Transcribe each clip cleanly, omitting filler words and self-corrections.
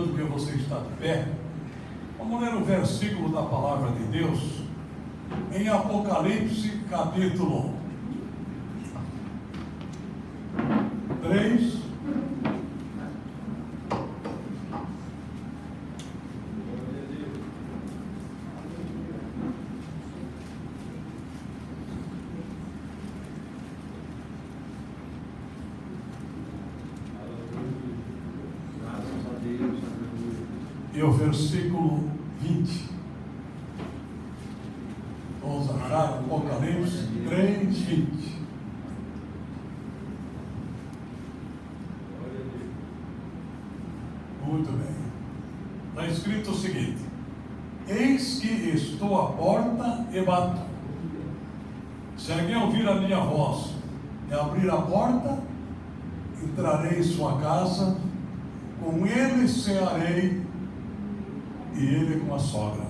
aproveitando que você está de pé, vamos ler o versículo da palavra de Deus em Apocalipse capítulo 3. E o versículo 20. Vamos achar Apocalipse 3, 20. Muito bem. Está escrito o seguinte: eis que estou à porta e bato. Se alguém ouvir a minha voz e abrir a porta, entrarei em sua casa, com ele cearei e ele com a sogra.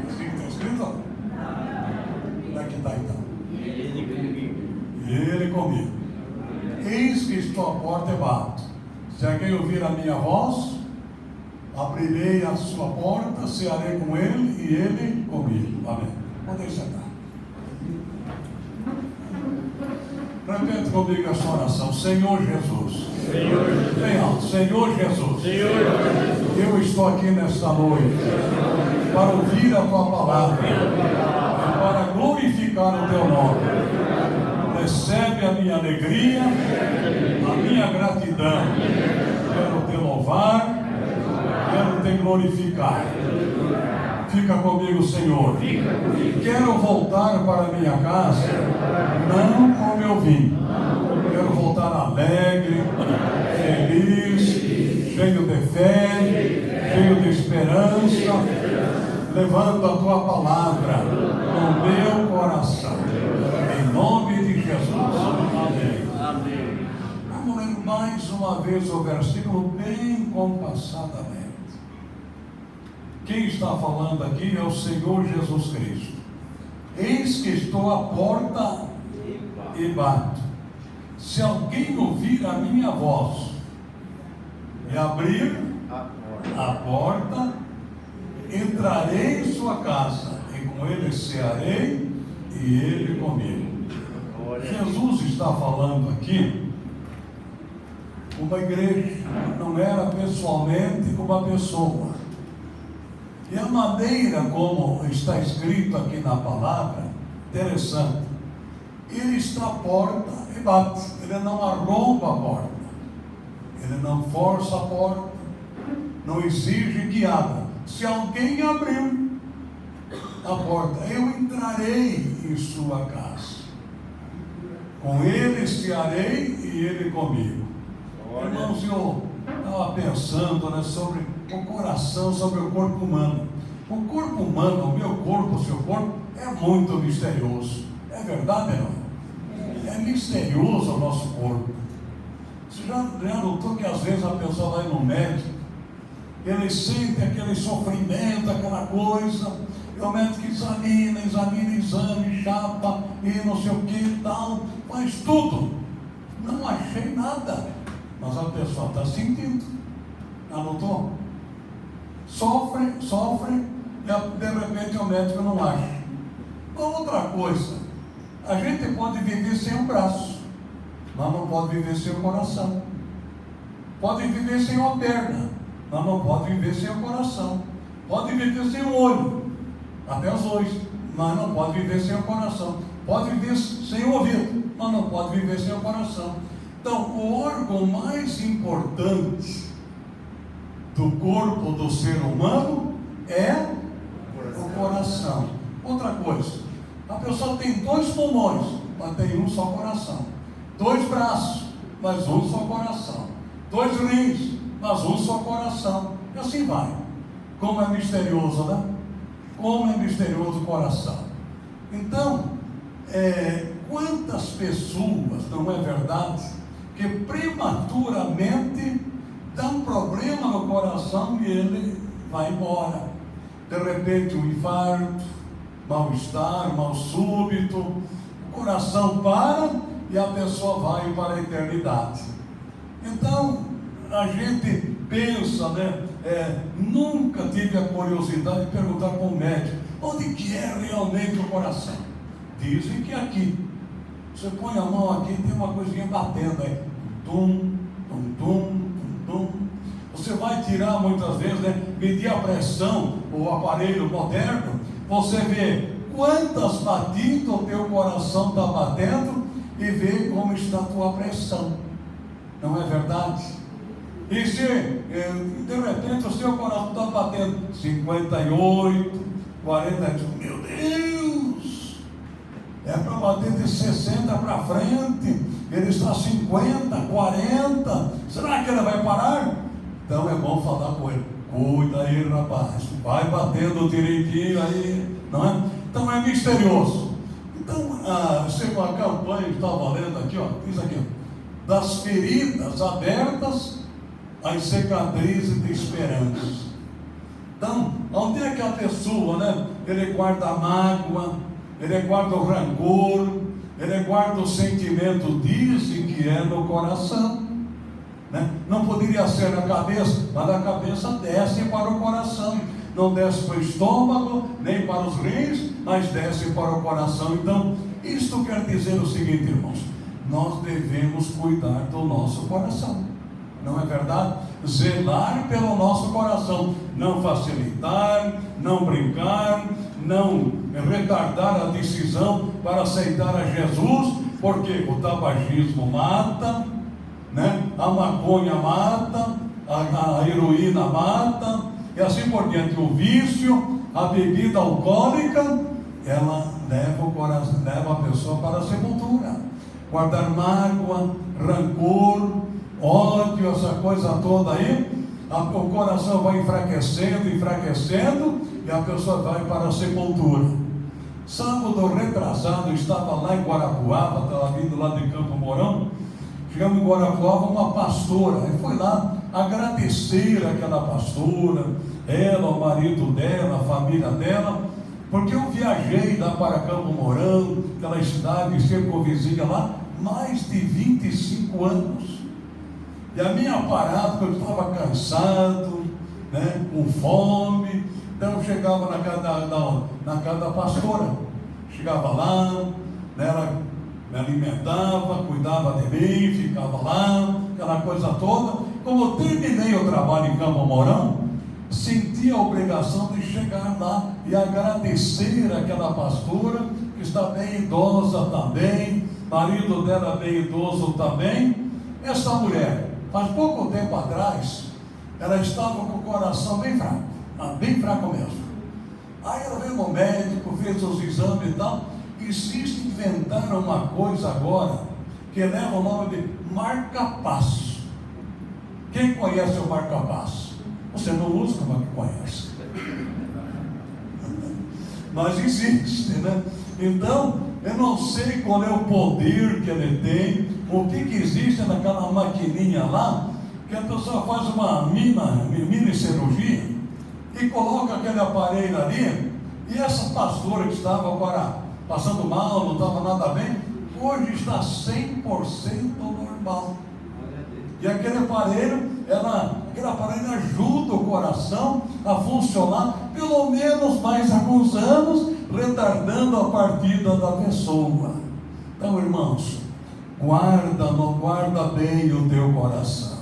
Assim que está escrito? Como é que está então? Ele comigo. Eis que estou à porta e bato. Se alguém ouvir a minha voz, abrirei a sua porta, cearei com ele e ele comigo. Amém. Podem sentar. Repete comigo essa oração. Senhor Jesus. Bem alto. Senhor Jesus. Eu estou aqui nesta noite para ouvir a tua palavra e para glorificar o teu nome. Recebe a minha alegria, a minha gratidão. Quero te louvar, quero te glorificar. Fica comigo, Senhor. Quero voltar para minha casa, não como eu vim. Quero voltar alegre, feliz, cheio de fé, cheio de esperança, levando a tua palavra no meu coração. Em nome de Jesus. Amém. Vamos ler mais uma vez o versículo bem compassadamente. Quem está falando aqui é o Senhor Jesus Cristo. Eis que estou à porta e bato. Se alguém ouvir a minha voz e abrir a porta, entrarei em sua casa e com ele cearei e ele comigo. Jesus está falando aqui uma igreja, não era pessoalmente com uma pessoa. E a maneira como está escrito aqui na palavra, interessante. Ele está à porta e bate. Ele não arromba a porta. Ele não força a porta. Não exige que abra. Se alguém abrir a porta, eu entrarei em sua casa. Com ele cearei e ele comigo. Irmãos, eu estava pensando, sobre o coração, sobre o corpo humano. O corpo humano, o meu corpo, o seu corpo, é muito misterioso. É verdade, não? É misterioso o nosso corpo. Você já notou que às vezes a pessoa vai no médico, ele sente aquele sofrimento, aquela coisa, e o médico examina exame, chapa, e não sei o que e tal, faz tudo. Não achei nada. Mas a pessoa está sentindo. Anotou? Sofre, e de repente o médico não acha. Outra coisa, a gente pode viver sem um braço, mas não pode viver sem o coração. Pode viver sem uma perna, mas não pode viver sem o coração. Pode viver sem o olho, até os dois, mas não pode viver sem o coração. Pode viver sem o ouvido, mas não pode viver sem o coração. Então, o órgão mais importante do corpo do ser humano é o coração. Outra coisa, a pessoa tem 2 pulmões, mas tem um só coração. 2 braços, mas um só coração. 2 rins, mas um só coração. E assim vai. Como é misterioso, né? Como é misterioso o coração. Então, quantas pessoas, não é verdade, que prematuramente dá um problema no coração e ele vai embora. De repente um infarto, mal-estar, mal súbito, o coração para e a pessoa vai para a eternidade. Então, a gente pensa, né? Nunca tive a curiosidade de perguntar para um médico, onde que é realmente o coração? Dizem que é aqui. Você põe a mão aqui, tem uma coisinha batendo aí. Tum, tum, tum, tum, tum. Você vai tirar muitas vezes, né? Medir a pressão, o aparelho moderno, você vê quantas batidas o teu coração está batendo e vê como está a tua pressão. Não é verdade? E se de repente o seu coração está batendo 58, 40, meu Deus, é para bater de 60 para frente, ele está 50, 40, será que ele vai parar? Então é bom falar com ele, cuida aí rapaz, vai batendo direitinho aí, não é? Então é misterioso. Então, a campanha que estava lendo aqui, ó, diz aqui, ó, das feridas abertas às cicatrizes de esperança. Então, onde é que a pessoa, né? Ele guarda a mágoa, ele guarda o rancor, ele guarda o sentimento, dizem que é no coração, né? Não poderia ser na cabeça, mas a cabeça desce para o coração. Não desce para o estômago, nem para os rins, mas desce para o coração. Então, isto quer dizer o seguinte, irmãos, nós devemos cuidar do nosso coração, não é verdade? Zelar pelo nosso coração, não facilitar, não brincar, não retardar a decisão para aceitar a Jesus, porque o tabagismo mata, né? A maconha mata, a heroína mata, e assim por diante. O vício, a bebida alcoólica, ela leva a pessoa para a sepultura. Guardar mágoa, rancor, ódio, essa coisa toda aí, o coração vai enfraquecendo, e a pessoa vai para a sepultura. Sábado retrasado, eu estava lá em Guarapuava, estava vindo lá de Campo Mourão. Chegamos em Guarapuava, uma pastora, e foi lá agradecer aquela pastora, ela, o marido dela, a família dela, porque eu viajei lá para Campo Mourão, aquela cidade circunvizinha lá, mais de 25 anos. E a minha parada, eu estava cansado, né, com fome, então eu chegava na casa da pastora, chegava lá, ela me alimentava, cuidava de mim, ficava lá, aquela coisa toda. Como eu terminei o trabalho em Campo Mourão, senti a obrigação de chegar lá e agradecer aquela pastora, que está bem idosa também, marido dela bem idoso também. Essa mulher, faz pouco tempo atrás, ela estava com o coração bem fraco mesmo. Aí ela veio no médico, fez os exames e tal. Existe, inventaram uma coisa agora, que leva o nome de marca-passo. Quem conhece o marca-passo? Você não usa, como é que conhece? Mas existe, né? Então, eu não sei qual é o poder que ele tem, o que existe naquela maquininha lá, que a pessoa faz uma mini cirurgia e coloca aquele aparelho ali, e essa pastora que estava agora passando mal, não estava nada bem, hoje está 100% normal. E aquele aparelho ajuda o coração a funcionar pelo menos mais alguns anos, retardando a partida da pessoa. Então, irmãos, guarda bem o teu coração,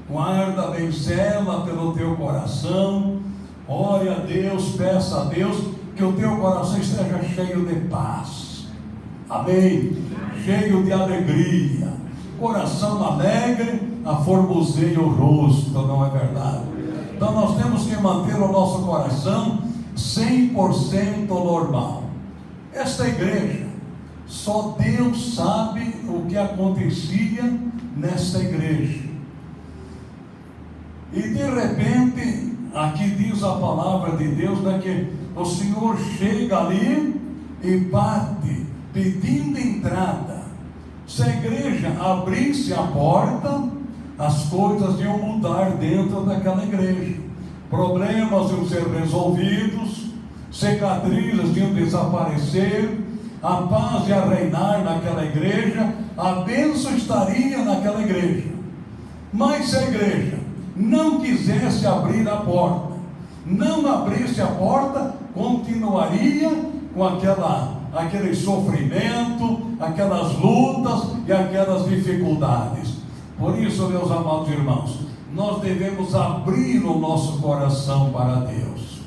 guarda bem, zela pelo teu coração, ore a Deus, peça a Deus que o teu coração esteja cheio de paz, amém? Cheio de alegria. Coração alegre aformoseia o rosto, não é verdade? Então nós temos que manter o nosso coração 100% normal. Esta igreja, só Deus sabe o que acontecia nesta igreja. E de repente, aqui diz a palavra de Deus, né, que o Senhor chega ali e bate, pedindo entrada. Se a igreja abrisse a porta, as coisas iam mudar dentro daquela igreja. Problemas iam ser resolvidos, cicatrizes iam desaparecer, a paz ia reinar naquela igreja, a bênção estaria naquela igreja. Mas se a igreja não quisesse abrir a porta, não abrisse a porta, continuaria com aquele sofrimento, aquelas lutas e aquelas dificuldades. Por isso, meus amados irmãos, nós devemos abrir o nosso coração para Deus.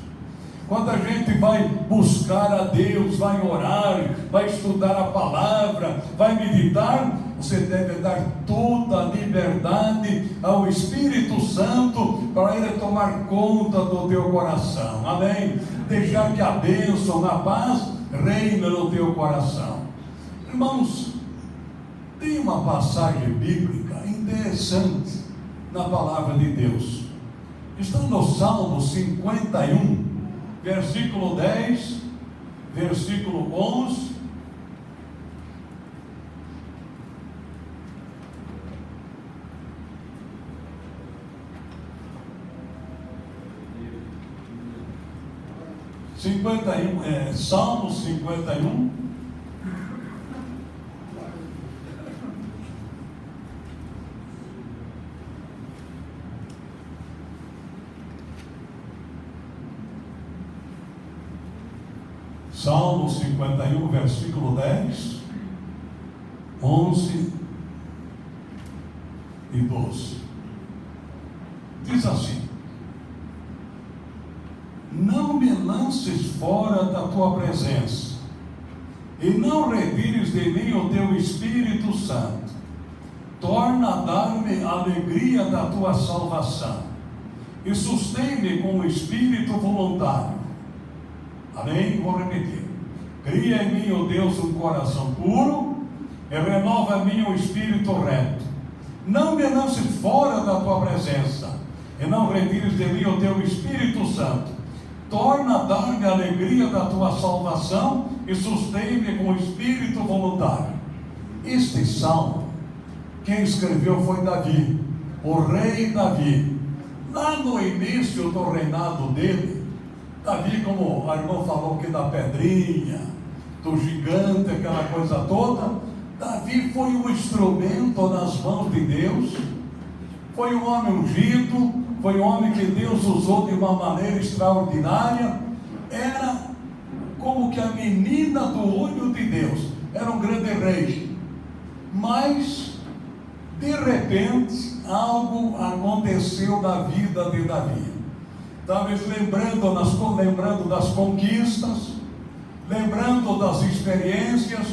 Quando a gente vai buscar a Deus, vai orar, vai estudar a palavra, vai meditar, você deve dar toda a liberdade ao Espírito Santo para Ele tomar conta do teu coração. Amém? Deixar que a bênção, a paz reina no teu coração. Irmãos, tem uma passagem bíblica interessante na palavra de Deus. Está no Salmo 51, versículo 10, versículo 11. Salmo 51. Salmo 51, versículo 10, 11 e 12. Diz assim: não me lances fora da tua presença, e não retires de mim o teu Espírito Santo. Torna a dar-me a alegria da tua salvação, e sustém-me com o espírito voluntário. Amém? Vou repetir. Cria em mim, ó Deus, um coração puro, e renova em mim um espírito reto. Não me lances fora da tua presença, e não retires de mim o teu Espírito Santo. Torna a dar-me a alegria da tua salvação, e sustém-me com o espírito voluntário. Este salmo, quem escreveu foi Davi, o rei Davi. Lá no início do reinado dele, Davi, como a irmã falou aqui da pedrinha, do gigante, aquela coisa toda, Davi foi um instrumento nas mãos de Deus, foi um homem ungido, foi um homem que Deus usou de uma maneira extraordinária, era como que a menina do olho de Deus, era um grande rei, mas de repente algo aconteceu na vida de Davi. Talvez lembrando das conquistas, lembrando das experiências,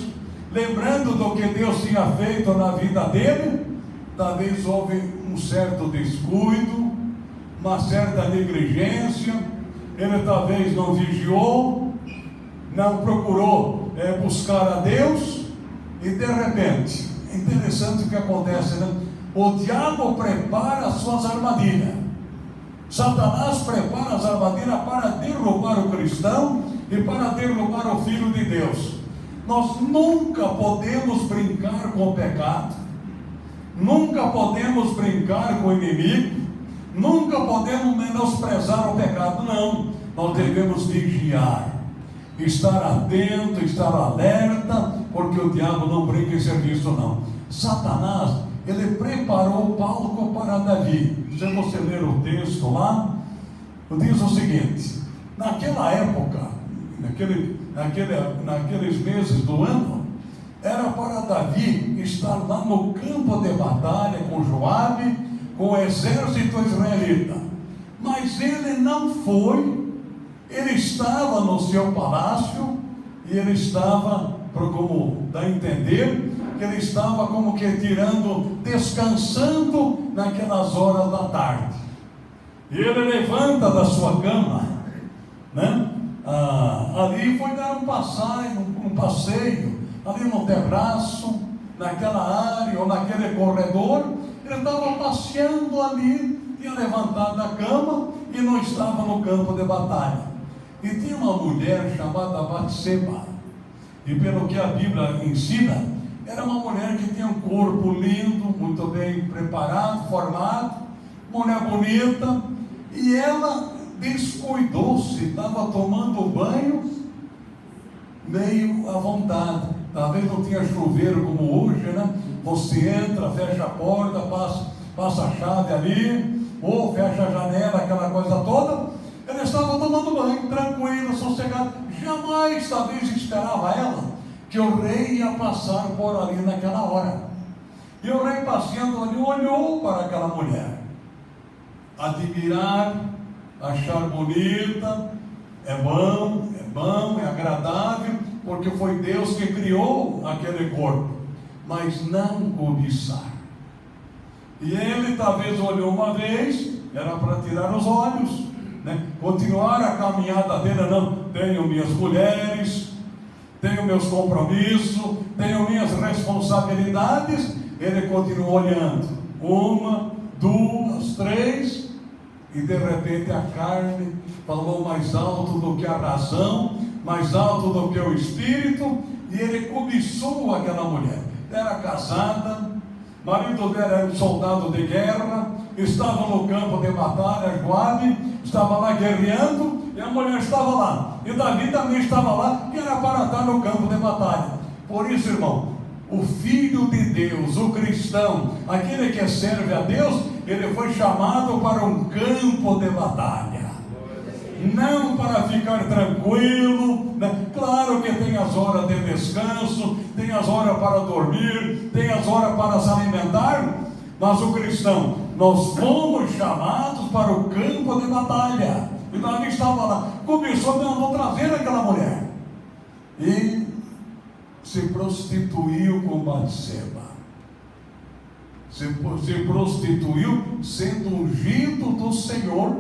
lembrando do que Deus tinha feito na vida dele, talvez houve um certo descuido, uma certa negligência, ele talvez não vigiou, não procurou buscar a Deus, e de repente, interessante o que acontece, né? O diabo prepara as suas armadilhas. Satanás prepara as armadilhas para derrubar o cristão e para derrubar o Filho de Deus. Nós nunca podemos brincar com o pecado, nunca podemos brincar com o inimigo, nunca podemos menosprezar o pecado, não. Nós devemos vigiar, estar atento, estar alerta, porque o diabo não brinca em serviço, não. Satanás, ele preparou o palco para Davi. Se você ler o texto lá, diz o seguinte: naquela época, naqueles meses do ano, era para Davi estar lá no campo de batalha com Joabe, com o exército israelita. Mas ele não foi, ele estava no seu palácio, e ele estava, como dá a entender, que ele estava como que descansando naquelas horas da tarde. E ele levanta da sua cama, né? Ali foi dar um passeio, ali no terraço, naquela área ou naquele corredor. Ele estava passeando ali, tinha levantado da cama e não estava no campo de batalha. E tinha uma mulher chamada Batseba, e pelo que a Bíblia ensina, era uma mulher que tinha um corpo lindo, muito bem preparado, formado, mulher bonita, e ela descuidou-se, estava tomando banho meio à vontade. Talvez não tinha chuveiro como hoje, né? Você entra, fecha a porta, passa passa a chave ali, ou fecha a janela, aquela coisa toda. Ele estava tomando banho, tranquilo, sossegado. Jamais, talvez, esperava ela que o rei ia passar por ali naquela hora. E o rei, passeando ali, olhou para aquela mulher. Admirar, achar bonita, é bom, é agradável, porque foi Deus que criou aquele corpo, mas não cobiçar. E ele talvez olhou uma vez, era para tirar os olhos, continuar a caminhada dele. Não, tenho minhas mulheres, tenho meus compromissos, tenho minhas responsabilidades. Ele continuou olhando, 1, 2, 3, e de repente a carne falou mais alto do que a razão, mais alto do que o espírito, e ele cobiçou aquela mulher. Era casada, marido dela era um soldado de guerra, estava no campo de batalha, Joabe estava lá guerreando, e a mulher estava lá, e Davi também estava lá, que era para estar no campo de batalha. Por isso, irmão, o Filho de Deus, o cristão, aquele que serve a Deus, ele foi chamado para um campo de batalha, não para ficar tranquilo, Claro que tem as horas de descanso, tem as horas para dormir, tem as horas para se alimentar, mas o cristão, nós fomos chamados para o campo de batalha. E Davi estava lá, começou a trazer aquela mulher, e se prostituiu com Batseba. Se prostituiu sendo ungido do Senhor,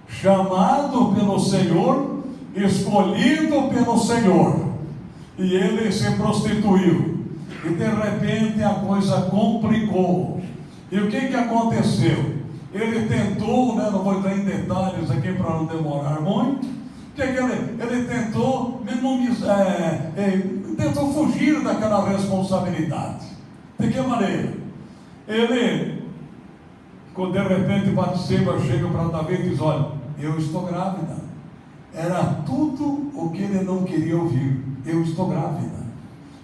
chamado pelo Senhor, escolhido pelo Senhor, e ele se prostituiu, e de repente a coisa complicou. E o que aconteceu? Ele tentou, não vou entrar em detalhes aqui para não demorar muito. Ele tentou minimizar, tentou fugir daquela responsabilidade. De que maneira? Ele, quando de repente Batseba chega para Davi e diz: olha, eu estou grávida. Era tudo o que ele não queria ouvir. Eu estou grávida.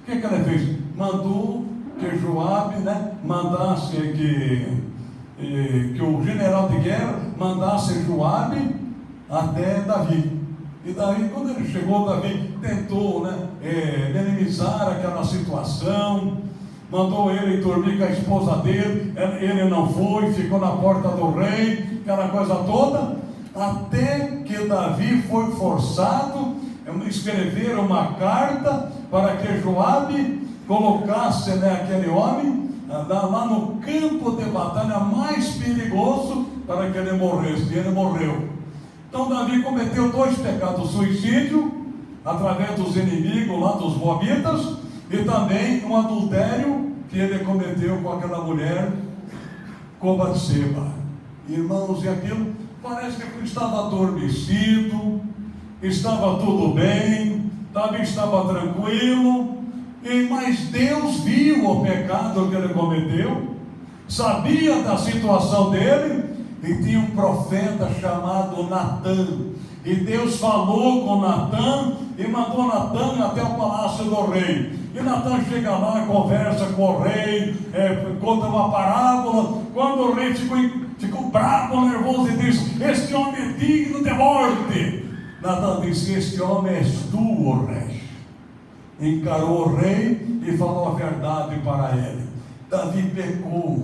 O que ele fez? Mandou que Joabe, mandasse que o general de guerra mandasse Joabe até Davi. E daí, quando ele chegou, Davi tentou minimizar aquela situação, mandou ele dormir com a esposa dele. Ele não foi, ficou na porta do rei, aquela coisa toda, até que Davi foi forçado a escrever uma carta para que Joabe colocasse aquele homem lá no campo de batalha mais perigoso, para que ele morresse. E ele morreu. Então Davi cometeu 2 pecados: suicídio através dos inimigos lá dos moabitas, e também um adultério que ele cometeu com aquela mulher, com Batseba. Irmãos, e aquilo parece que estava adormecido, estava tudo bem, Davi estava tranquilo, mas Deus viu o pecado que ele cometeu, sabia da situação dele, e tinha um profeta chamado Natã, e Deus falou com Natã, e mandou Natã até o palácio do rei. E Natã chega lá, conversa com o rei, conta uma parábola. Quando o rei ficou bravo, nervoso, e disse: este homem é digno de morte. Natã disse: este homem és tu, o rei. Encarou o rei e falou a verdade para ele. Davi pecou,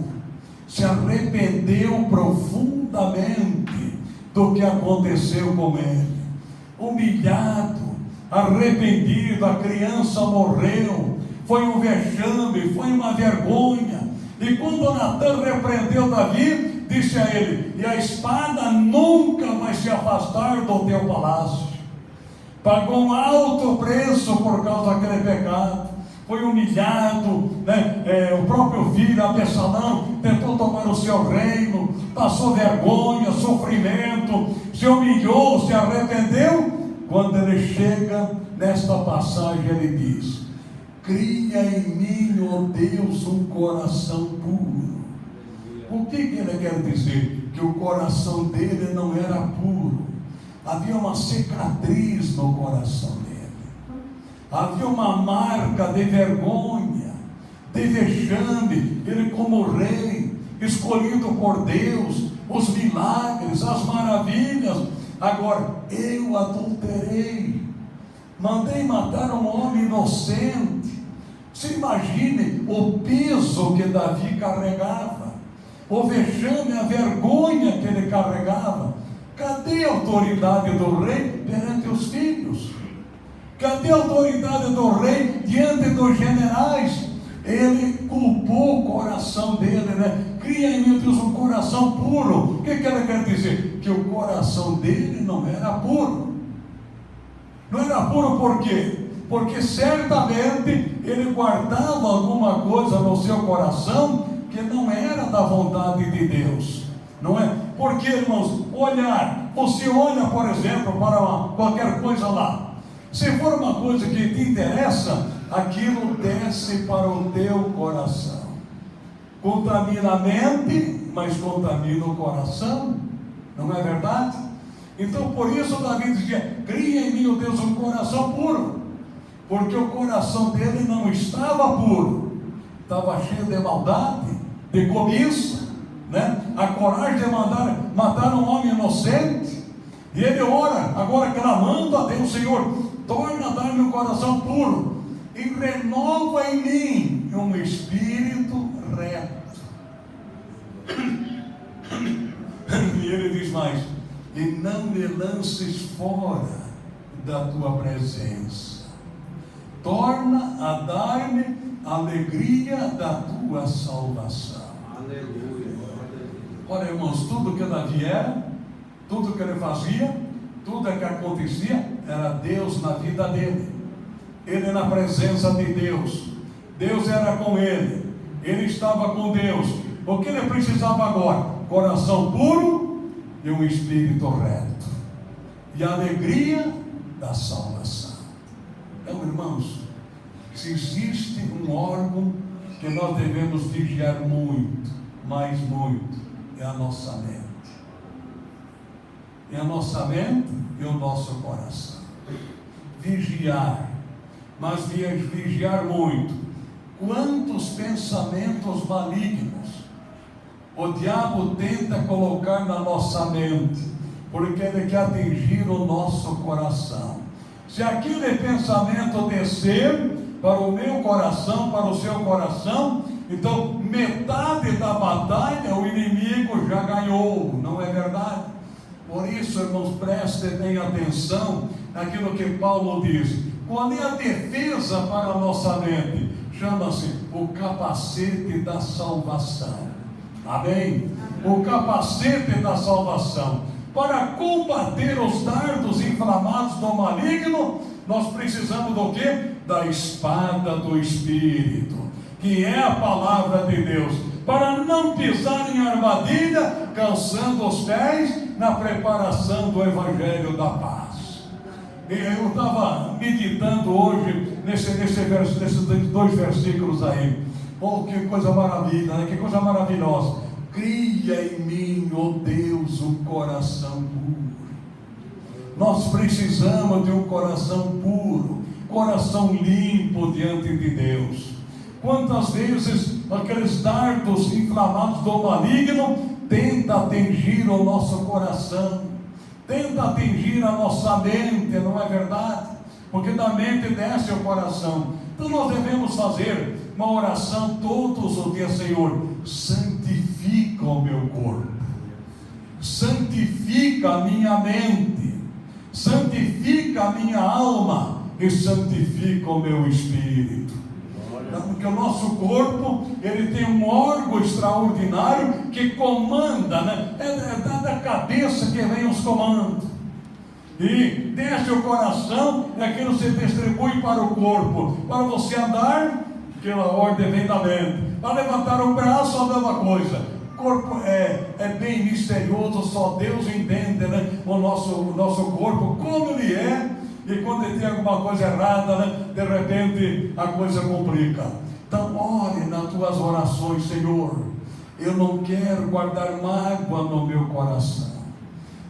se arrependeu profundamente do que aconteceu com ele, humilhado, arrependido. A criança morreu, foi um vexame, foi uma vergonha. E quando Natã repreendeu Davi, disse a ele: e a espada nunca vai se afastar do teu palácio. Pagou um alto preço por causa daquele pecado, foi humilhado, o próprio filho Absalão tentou tomar o seu reino, passou vergonha, sofrimento, se humilhou, se arrependeu. Quando ele chega nesta passagem, ele diz: cria em mim, ó Deus, um coração puro. O que ele quer dizer? Que o coração dele não era puro. Havia uma cicatriz no coração dele, havia uma marca de vergonha, de vexame. Ele, como rei, escolhido por Deus, os milagres, as maravilhas. Agora, eu adulterei, mandei matar um homem inocente. Você imagine o peso que Davi carregava, o vexame, a vergonha que ele carregava. Cadê a autoridade do rei perante os filhos? Cadê a autoridade do rei diante dos generais? Ele culpou o coração dele, né? Cria em mim, Deus, um coração puro. O que ela quer dizer? Que o coração dele não era puro. Não era puro por quê? Porque certamente ele guardava alguma coisa no seu coração que não era da vontade de Deus. Não é? Porque, irmãos, você olha, por exemplo, para qualquer coisa lá. Se for uma coisa que te interessa, aquilo desce para o teu coração. Contamina a mente, mas contamina o coração. Não é verdade? Então, por isso Davi dizia: cria em mim, ó Deus, um coração puro. Porque o coração dele não estava puro, estava cheio de maldade, de cobiça, né? A coragem de matar um homem inocente. E ele ora, agora clamando a Deus: Senhor, torna a dar-me um coração puro e renova em mim um espírito reto. E ele diz mais: e não me lances fora da tua presença. Torna a dar-me a alegria da tua salvação. Aleluia. Olha, irmãos, tudo que Davi era, tudo que ele fazia, tudo que acontecia, era Deus na vida dele. Ele na presença de Deus. Deus era com ele. Ele estava com Deus. O que ele precisava agora? Coração puro e um espírito reto. E a alegria da salvação. Então, irmãos, se existe um órgão que nós devemos vigiar muito, mas muito, é a nossa mente. É a nossa mente e o nosso coração. Vigiar, mas vigiar muito. Quantos pensamentos malignos o diabo tenta colocar na nossa mente, porque ele quer atingir o nosso coração. Se aquele pensamento descer para o meu coração, para o seu coração, então metade da batalha o inimigo já ganhou, não é verdade? Por isso, irmãos, prestem bem atenção naquilo que Paulo diz. Qual é a defesa para a nossa mente? Chama-se o capacete da salvação. Amém? O capacete da salvação. Para combater os dardos inflamados do maligno, nós precisamos do quê? Da espada do Espírito, que é a palavra de Deus, para não pisar em armadilha, calçando os pés na preparação do Evangelho da paz. Eu estava meditando hoje nesses dois versículos aí. Oh, que coisa maravilhosa, né? Que coisa maravilhosa. Cria em mim, ó Deus, um coração puro. Nós precisamos de um coração puro, coração limpo diante de Deus. Quantas vezes aqueles dardos inflamados do maligno tentam atingir o nosso coração, tentam atingir a nossa mente, não é verdade? Porque da mente desce o coração. Então nós devemos fazer uma oração todos os dias: Senhor, santifica o meu corpo, santifica a minha mente, santifica a minha alma e santifica o meu espírito. Porque o nosso corpo, ele tem um órgão extraordinário que comanda, né? É da cabeça que vem os comandos. E desce o coração, é aquilo que se distribui para o corpo. Para você andar, aquela ordem vem da mente. Para levantar o braço, a mesma coisa. O corpo é bem misterioso, só Deus entende, né? O nosso corpo, como ele é. E quando ele tem alguma coisa errada, né? De repente a coisa complica. Então ore nas tuas orações: Senhor, eu não quero guardar mágoa no meu coração.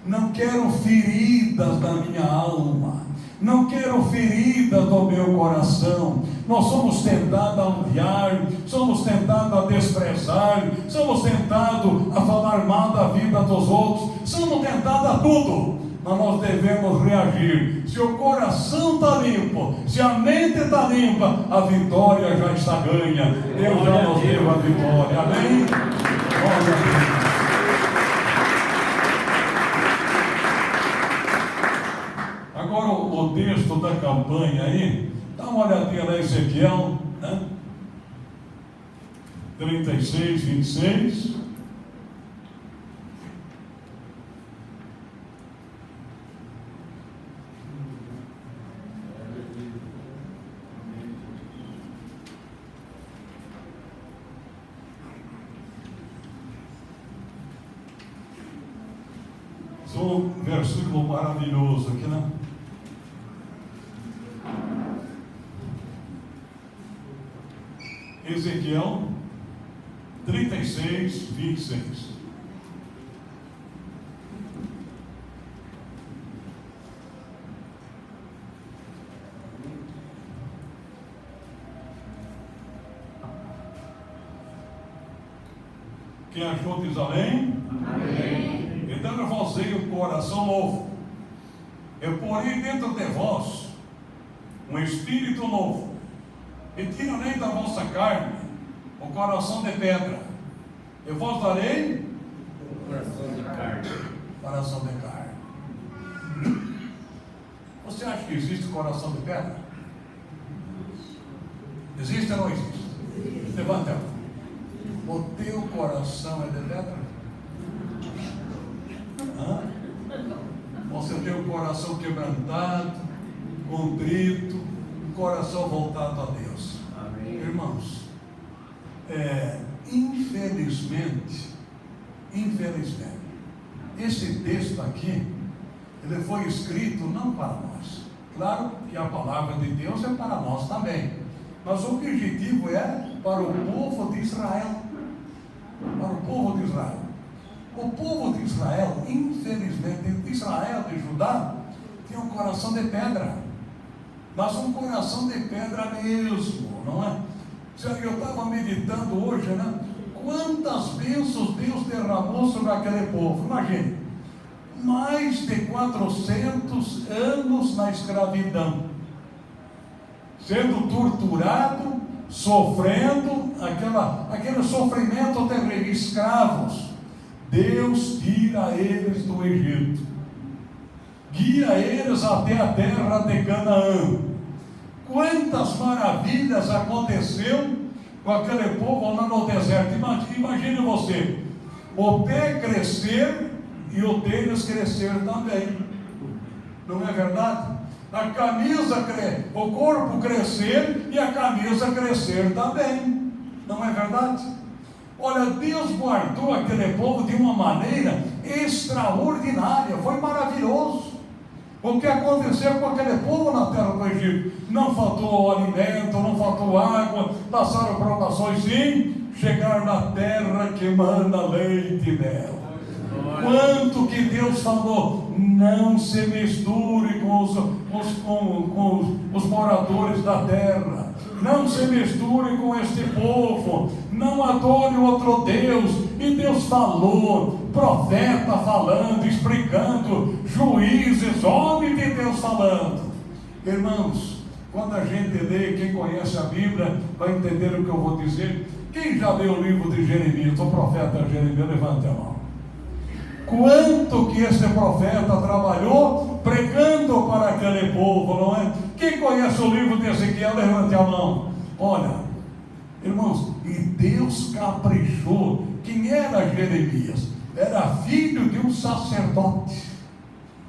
Não quero feridas na minha alma. Não quero feridas no meu coração. Nós somos tentados a odiar, somos tentados a desprezar, somos tentados a falar mal da vida dos outros, somos tentados a tudo. Mas nós devemos reagir. Se o coração está limpo, se a mente está limpa, a vitória já está ganha. Deus já nos deu a vitória. Amém? Glória a Deus. Agora o texto da campanha aí, dá uma olhadinha lá em Ezequiel, né? 36, 26. Um versículo maravilhoso aqui, né? Ezequiel 36, 26. Quem achou diz amém? Amém. Então eu vosei um coração novo. Eu porei dentro de vós um espírito novo. E tirarei da vossa carne o coração de pedra. Eu vos darei coração de carne. Coração de carne. Você acha que existe coração de pedra? Existe ou não existe? Levanta. O teu coração é de pedra? Você tem o coração quebrantado, contrito, um coração voltado a Deus. Amém. Irmãos, infelizmente, esse texto aqui, ele foi escrito não para nós. Claro que a palavra de Deus é para nós também, mas o objetivo é para o povo de Israel. Para o povo de Israel. O povo de Israel, infelizmente, de Israel, de Judá, tinha um coração de pedra. Mas um coração de pedra mesmo, não é? Eu estava meditando hoje, né? Quantas bênçãos Deus derramou sobre aquele povo. Imagine, mais de 400 anos na escravidão, sendo torturado, sofrendo aquele sofrimento terrível, escravos. Deus tira eles do Egito, guia eles até a terra de Canaã. Quantas maravilhas aconteceu com aquele povo lá no deserto. Imagine você, o pé crescer e o tênis crescer também, não é verdade? A camisa o corpo crescer e a camisa crescer também, não é verdade? Olha, Deus guardou aquele povo de uma maneira extraordinária, foi maravilhoso. O que aconteceu com aquele povo na terra do Egito? Não faltou alimento, não faltou água, passaram provações, sim, chegaram na terra que manda leite e mel. Quanto que Deus falou, não se misture com os moradores da terra, não se misture com este povo, não adore outro Deus. E Deus falou, profeta falando, explicando, juízes, homem de Deus falando. Irmãos, quando a gente lê, quem conhece a Bíblia vai entender o que eu vou dizer. Quem já leu o livro de Jeremias, o profeta Jeremias, levante a mão. Quanto que esse profeta trabalhou pregando para aquele povo, não é? Quem conhece o livro de Ezequiel, levante a mão. Olha, irmãos, e Deus caprichou. Quem era Jeremias? Era filho de um sacerdote,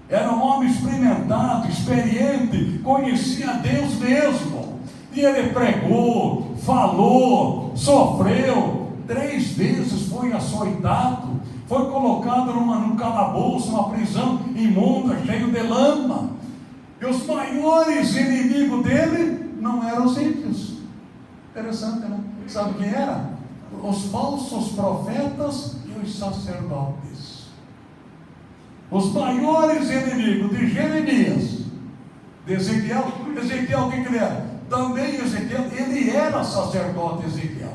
era um homem experimentado, experiente, conhecia Deus mesmo, e ele pregou, falou, sofreu, 3 vezes foi açoitado, foi colocado num calabouço, uma prisão imunda, cheio de lama. E os maiores inimigos dele não eram os ímpios. Interessante, né? Sabe quem era? Os falsos profetas e os sacerdotes. Os maiores inimigos de Jeremias, de Ezequiel. Ezequiel, o que ele era? Também Ezequiel, ele era sacerdote Ezequiel.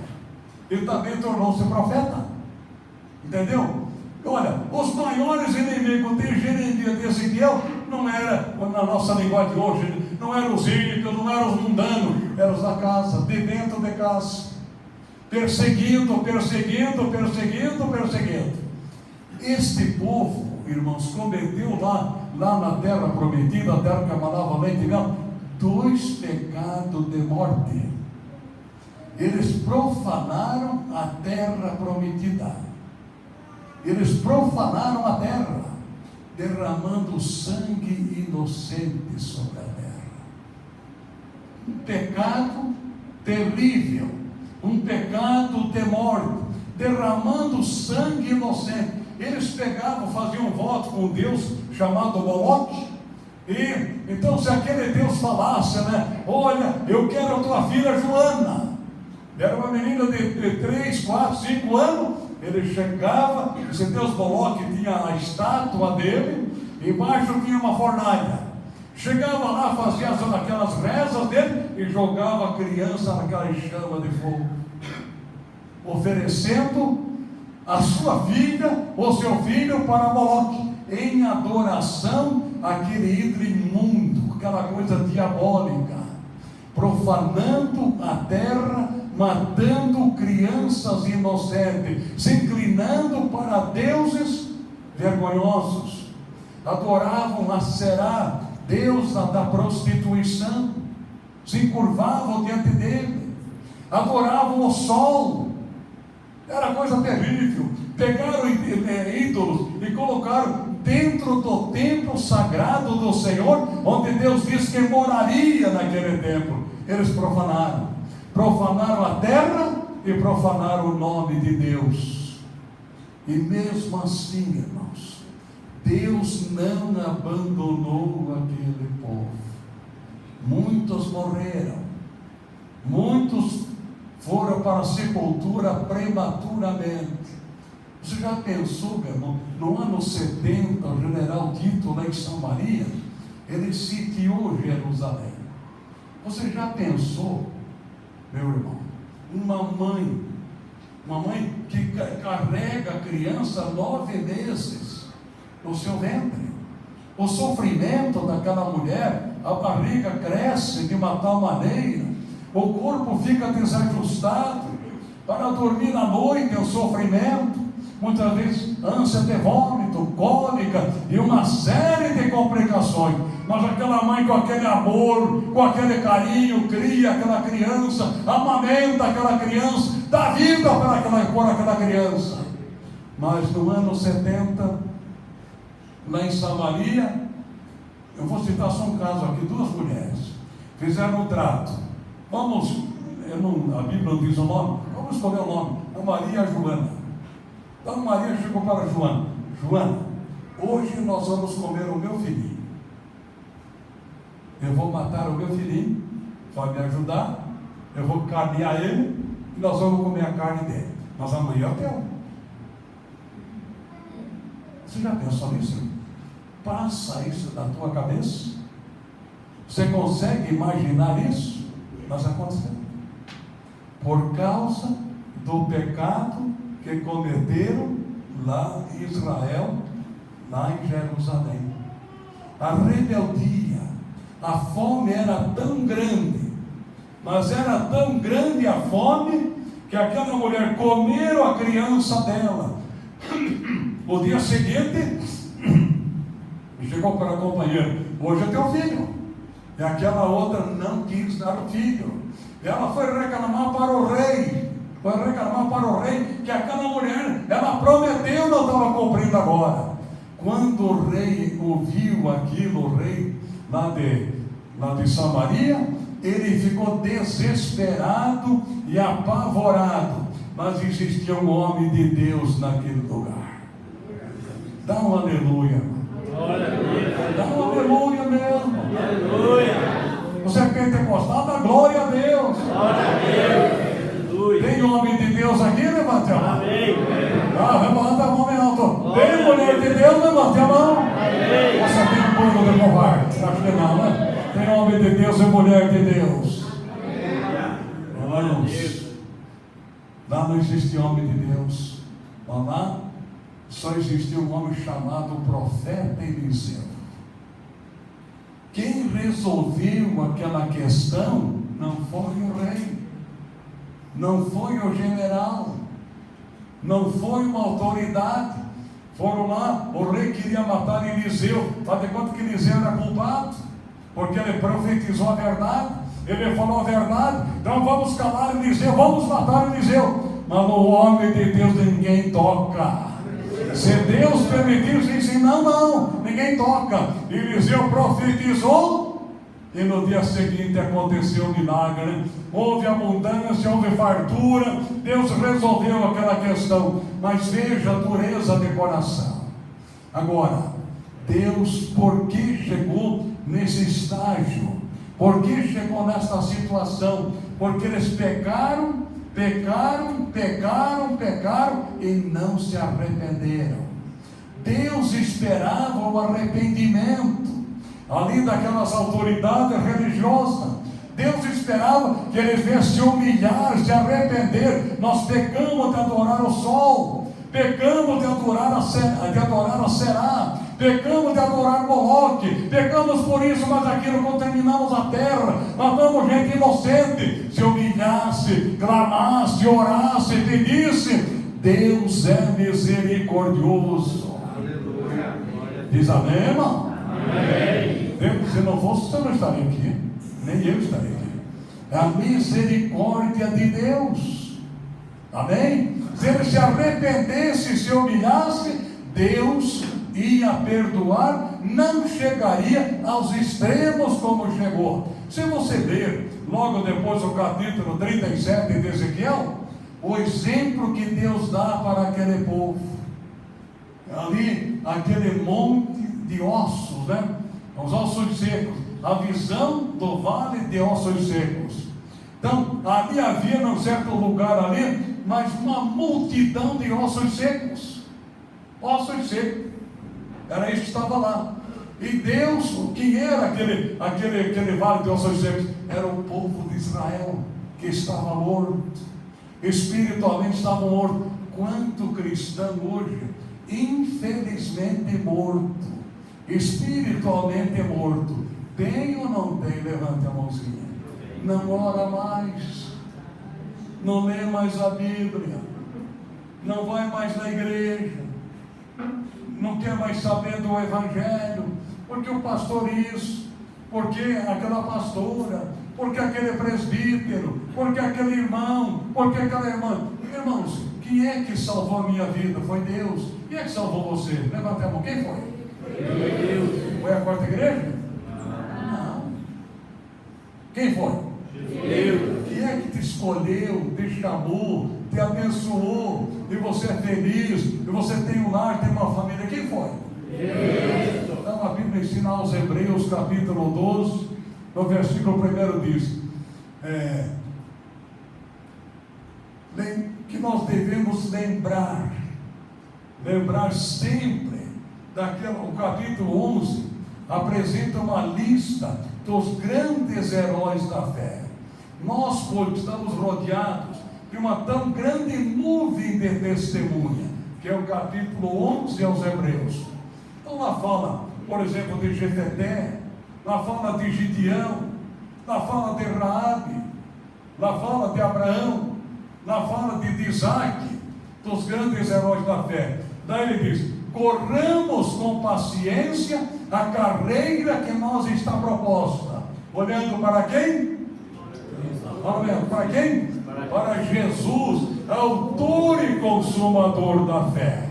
Ele também tornou-se profeta. Entendeu? Olha, os maiores inimigos de Jeremias, de Ezequiel, não era, na nossa linguagem de hoje, não eram os ímpios, não eram os mundanos, eram os da casa, de dentro de casa. Perseguindo. Este povo, irmãos, cometeu lá na terra prometida, a terra que emanava leite e mel, 2 pecados de morte. Eles profanaram a terra prometida. Eles profanaram a terra, derramando sangue inocente sobre a terra. Um pecado terrível, um pecado de morte, derramando sangue inocente. Eles pegavam, faziam um voto com um Deus chamado Moloque. E então, se aquele Deus falasse, né? Olha, eu quero a tua filha Joana. Era uma menina de 3, 4, 5 anos. Ele chegava, esse Deus Moloque tinha a estátua dele, embaixo tinha uma fornalha. Chegava lá, fazia aquelas rezas dele e jogava a criança naquela chama de fogo, oferecendo a sua filha ou seu filho para Moloque, em adoração àquele ídolo imundo, aquela coisa diabólica, profanando a terra, matando crianças inocentes, se inclinando para deuses vergonhosos. Adoravam a Será, deusa da prostituição, se curvavam diante dele, adoravam o sol. Era coisa terrível. Pegaram ídolos e colocaram dentro do templo sagrado do Senhor, onde Deus disse que moraria naquele templo. Eles profanaram a terra e profanaram o nome de Deus. E mesmo assim, irmãos, Deus não abandonou aquele povo. Muitos morreram, muitos foram para a sepultura prematuramente. Você já pensou, meu irmão, no ano 70, o general Tito, lá em Samaria, ele sitiou Jerusalém. Você já pensou, meu irmão, uma mãe que carrega a criança 9 meses no seu ventre, o sofrimento daquela mulher, a barriga cresce de uma tal maneira, o corpo fica desajustado, para dormir à noite é o sofrimento, muitas vezes ânsia de vômito, cólica e uma série de complicações. Mas aquela mãe, com aquele amor, com aquele carinho, cria aquela criança, amamenta aquela criança, dá vida por aquela criança. Mas no ano 70, lá em Samaria, eu vou citar só um caso aqui, 2 mulheres fizeram um trato. A Bíblia não diz o nome, vamos escolher o nome, a Maria e a Joana. Então Maria chegou para Joana: Joana, hoje nós vamos comer o meu filhinho. Eu vou matar o meu filhinho, vai me ajudar, eu vou carnear ele e nós vamos comer a carne dele. Mas amanhã é teu. Você já pensou nisso? Passa isso na tua cabeça? Você consegue imaginar isso? Mas aconteceu. Por causa do pecado que cometeram lá em Israel, lá em Jerusalém. A rebeldia, a fome era tão grande, mas era tão grande a fome, que aquela mulher comeram a criança dela. No dia seguinte, chegou para a companheira: hoje é teu filho. E aquela outra não quis dar o filho. Ela foi reclamar para o rei. Que aquela mulher, ela prometeu, não estava cumprindo agora. Quando o rei ouviu aquilo, o rei lá de Samaria, ele ficou desesperado e apavorado. Mas existia um homem de Deus naquele lugar. Dá um aleluia. Dá um aleluia mesmo. Aleluia. Você é pentecostal, dá glória a Deus. Glória a Deus. Tem homem de Deus aqui, levante a mão. Amém. Levanta a mão bem alto. Tem mulher de Deus, Levante a mão. Você tem um povo de covarde. Acho que não, né? Tem homem de Deus e mulher de Deus. Irmãos, lá não existe homem de Deus. Lá só existia um homem chamado profeta Eliseu. Quem resolveu aquela questão não foi o rei, não foi o general, não foi uma autoridade. Foram lá, o rei queria matar Eliseu. Faz de conta que Eliseu era culpado, porque ele profetizou a verdade, ele falou a verdade. Então vamos calar Eliseu, vamos matar Eliseu. Mas no homem de Deus ninguém toca. Se Deus permitir, disse não, ninguém toca. Eliseu profetizou, e no dia seguinte aconteceu um milagre. Houve abundância, houve fartura. Deus resolveu aquela questão. Mas veja a dureza de coração. Agora, Deus, por que chegou nesse estágio? Por que chegou nesta situação? Porque eles pecaram e não se arrependeram. Deus esperava o arrependimento ali daquelas autoridades religiosas. Deus esperava que eles viessem se humilhar, se arrepender. Nós pecamos de adorar o sol, pecamos de adorar a Será, pecamos de adorar Moloque, pecamos por isso, mas aquilo contaminamos a terra, matamos gente inocente. Se humilhasse, clamasse, orasse, pedisse, Deus é misericordioso. Aleluia. Diz amém, irmão? Amém. Se não fosse, você não estaria aqui, nem eu estaria aqui. É a misericórdia de Deus. Amém? Se ele se arrependesse, se humilhasse, Deus ia perdoar, não chegaria aos extremos como chegou. Se você ler logo depois o capítulo 37 de Ezequiel, o exemplo que Deus dá para aquele povo, ali aquele monte de ossos, né? Os ossos secos, a visão do vale de ossos secos. Então ali havia num certo lugar ali, mas uma multidão de ossos secos. Ossos secos, era isso que estava lá. E Deus, quem era aquele vale de ossos secos? Era o povo de Israel, que estava morto, espiritualmente estava morto. Quanto cristão hoje, infelizmente morto, espiritualmente morto, tem ou não tem? Levante a mãozinha. Não ora mais, não lê mais a Bíblia, não vai mais na igreja, não quer mais saber do Evangelho, porque o pastor isso, porque aquela pastora, porque aquele presbítero, porque aquele irmão, porque aquela irmã. Irmãos, quem é que salvou a minha vida? Foi Deus. Quem é que salvou você? Levanta a mão. Quem foi? Deus. Foi a quarta igreja? Não. Quem foi? Deus. Quem é que te escolheu, te chamou, te abençoou, e você é feliz, e você tem um lar, tem uma família? Quem foi? Deus. Então a Bíblia ensina aos Hebreus capítulo 12, no versículo 1 diz que nós devemos lembrar sempre o capítulo 11 apresenta uma lista dos grandes heróis da fé. Nós, pois, estamos rodeados de uma tão grande nuvem de testemunha, que é o capítulo 11 aos Hebreus. Então lá fala, por exemplo, de Jefté, lá fala de Gideão, lá fala de Raabe, lá fala de Abraão, lá fala de Isaac, dos grandes heróis da fé. Daí ele diz: corramos com paciência a carreira que nos está proposta, olhando para quem? Olhando para quem? Para Jesus, autor e consumador da fé.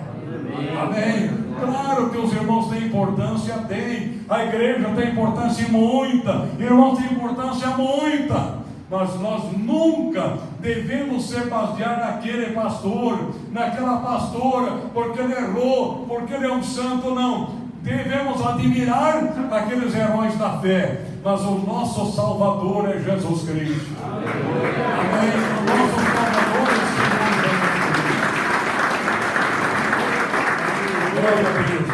Amém. Claro que os irmãos têm importância, tem. A igreja tem importância muita. Irmãos têm importância muita. Mas nós nunca devemos se basear naquele pastor, naquela pastora, porque ele errou, porque ele é um santo, não. Devemos admirar aqueles heróis da fé, mas o nosso Salvador é Jesus Cristo. Amém. O nosso Salvador é Jesus Cristo. Glória a Deus.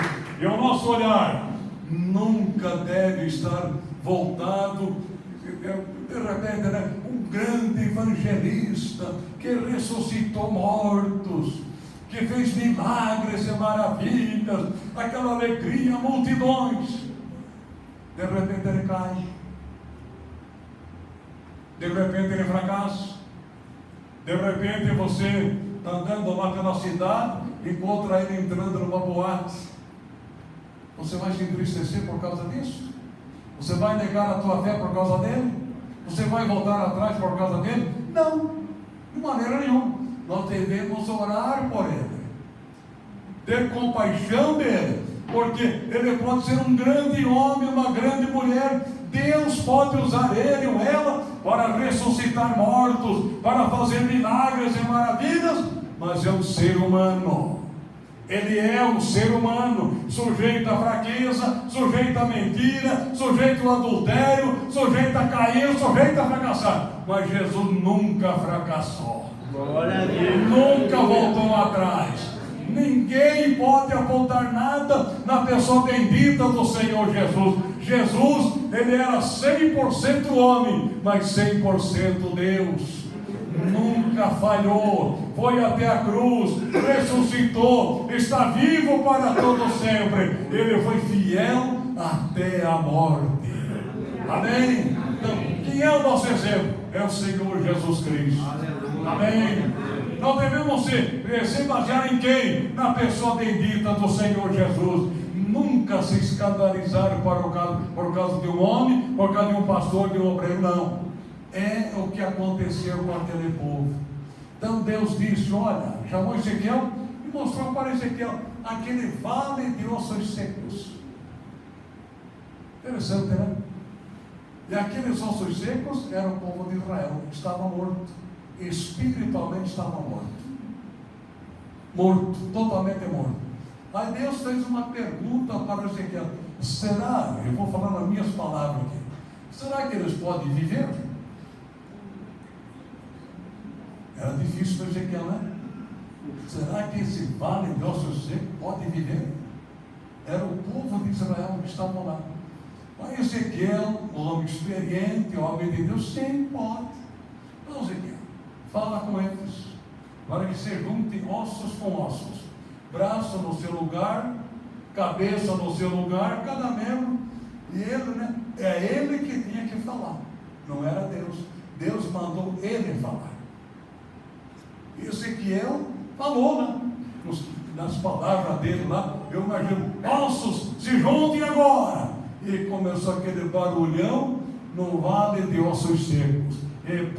nosso olhar nunca deve estar voltado, de repente, né? Um grande evangelista que ressuscitou mortos, que fez milagres e maravilhas, aquela alegria, multidões. De repente ele cai, de repente ele fracassa, de repente você está andando lá pela cidade, encontra ele entrando numa boate. Você vai se entristecer por causa disso? Você vai negar a tua fé por causa dele? Você vai voltar atrás por causa dele? Não, de maneira nenhuma. Nós devemos orar por ele, ter compaixão dele, porque ele pode ser um grande homem, uma grande mulher. Deus pode usar ele ou ela para ressuscitar mortos, para fazer milagres e maravilhas, mas é um ser humano. Ele é um ser humano, sujeito à fraqueza, sujeito à mentira, sujeito ao adultério, sujeito a cair, sujeito a fracassar. Mas Jesus nunca fracassou. Glória a Deus. Nunca voltou atrás. Ninguém pode apontar nada na pessoa bendita do Senhor Jesus. Jesus, ele era 100% homem, mas 100% Deus. Nunca falhou, foi até a cruz, ressuscitou, está vivo para todo sempre. Ele foi fiel até a morte. Amém? Então, quem é o nosso exemplo? É o Senhor Jesus Cristo. Amém? Nós devemos se basear em quem? Na pessoa bendita do Senhor Jesus. Nunca se escandalizar por causa de um homem, por causa de um pastor, de um obreiro, não. É o que aconteceu com aquele povo. Então Deus disse: olha, chamou Ezequiel e mostrou para Ezequiel aquele vale de ossos secos. Interessante, né? E aqueles ossos secos eram o povo de Israel, que estava morto, espiritualmente estava morto, totalmente morto. Aí Deus fez uma pergunta para Ezequiel: será, eu vou falar nas minhas palavras aqui, será que eles podem viver? Era difícil para Ezequiel, né? Será que esse vale de ossos secos pode viver? Era o povo de Israel que estava lá. Mas Ezequiel, um homem experiente, homem de Deus, sim, pode. Então, Ezequiel, fala com eles, para que se juntem ossos com ossos, braço no seu lugar, cabeça no seu lugar, cada membro. E ele, né? É ele que tinha que falar, não era Deus. Deus mandou ele falar. E Ezequiel falou, né? Nas palavras dele lá, eu imagino: ossos, se juntem agora. E começou aquele barulhão no vale de ossos secos. E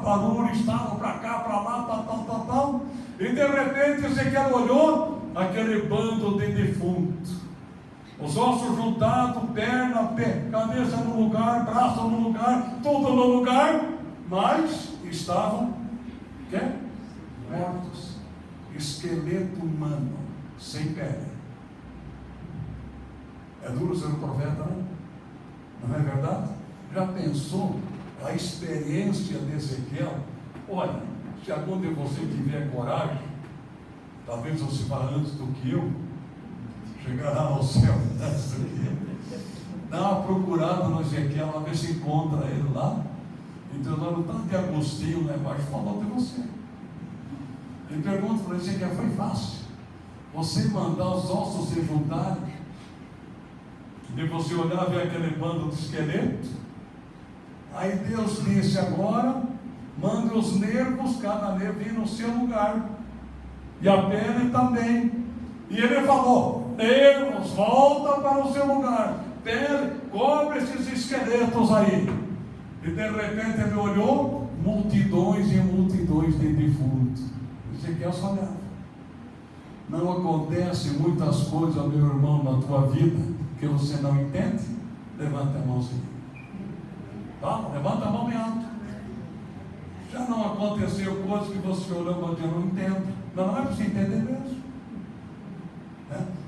barulho estava para cá, para lá, tal. E de repente Ezequiel olhou aquele bando de defuntos. Os ossos juntados, perna, cabeça no lugar, braço no lugar, tudo no lugar, mas estavam mortos. Esqueleto humano, sem pele. É duro ser um profeta, né? Não é verdade? Já pensou a experiência de Ezequiel? Olha, se algum de vocês tiver coragem, talvez você fale antes do que eu, chegará ao céu antes do que eu. Dá uma procurada no Ezequiel, a ver se encontra ele lá. Então, no tanto de Agostinho lá embaixo, falou de você. Ele pergunta para Ezequiel: foi fácil você mandar os ossos se juntarem? E você olhar e ver aquele bando de esqueleto? Aí Deus disse: agora mande os nervos, cada nervo ir no seu lugar, e a pele também. E ele falou: nervos, volta para o seu lugar, pele, cobre esses esqueletos aí. E de repente ele olhou, multidões e multidões de defuntos. Ezequiel só olhava. Não acontece muitas coisas, meu irmão, na tua vida que você não entende? Levanta a mãozinha. Tá? Levanta a mão bem alto. Já não aconteceu coisas que você olhou, mas eu não entendo. Não é para você entender mesmo.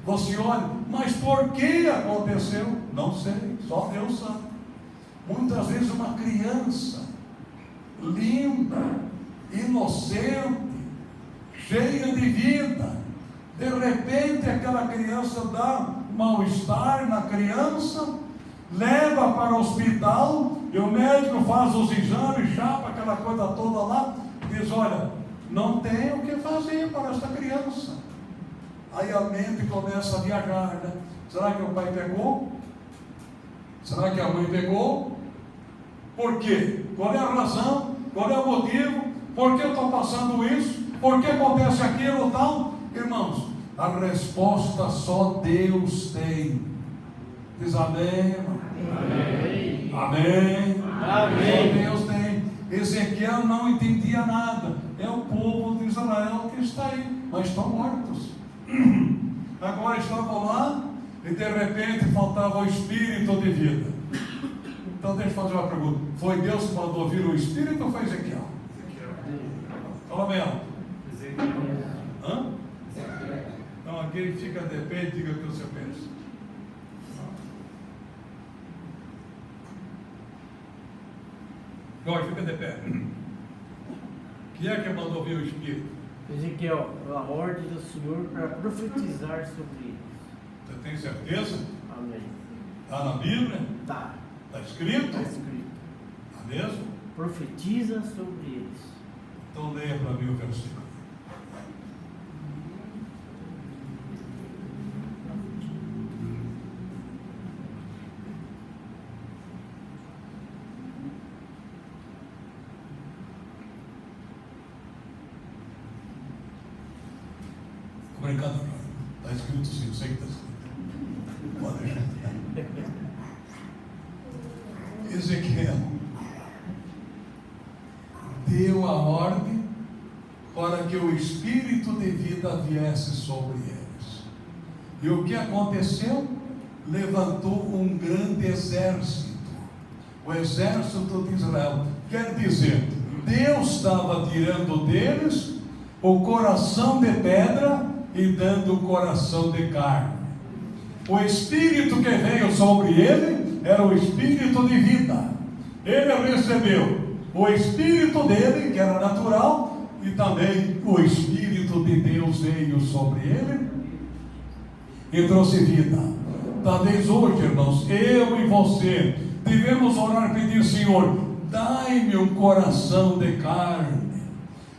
Você olha, mas por que aconteceu? Não sei, só Deus sabe. Muitas vezes uma criança linda, inocente, cheia de vida, De repente aquela criança dá mal-estar na criança, leva para o hospital, e o médico faz os exames, chapa aquela coisa toda lá, diz: olha, não tem o que fazer para esta criança. Aí a mente começa a viajar, né? Será que o pai pegou? Será que a mãe pegou? Por quê? Qual é a razão? Qual é o motivo? Por que eu estou passando isso? Por que acontece aquilo tal? Irmãos, a resposta só Deus tem. Diz amém, irmão? Amém. Amém. Amém. Só Deus tem. Ezequiel não entendia nada. É o povo de Israel que está aí, mas estão mortos. Agora estavam lá e de repente faltava o espírito de vida. Então deixa eu fazer uma pergunta: foi Deus que mandou vir o espírito ou foi Ezequiel? Fala bem alto. Hã? Então aquele fica de pé e diga o que você pensa. Agora fica de pé. Quem é que mandou vir o espírito? Ezequiel, a ordem do Senhor para profetizar sobre eles. Você tem certeza? Amém. Está na Bíblia? Tá. Está escrito? Está escrito. Está mesmo? Profetiza sobre eles. Então leia para mim o versículo. Estou brincando, está escrito sim, eu sei que está escrito. Pode deixar. Ezequiel deu a ordem para que o espírito de vida viesse sobre eles. E o que aconteceu? Levantou um grande exército, o exército de Israel. Quer dizer, Deus estava tirando deles o coração de pedra e dando o coração de carne. O espírito que veio sobre ele era o espírito de vida. Ele recebeu o espírito dele, que era natural, e também o espírito de Deus veio sobre ele e trouxe vida. Talvez hoje, irmãos, eu e você devemos orar e pedir: Senhor, dai-me um coração de carne,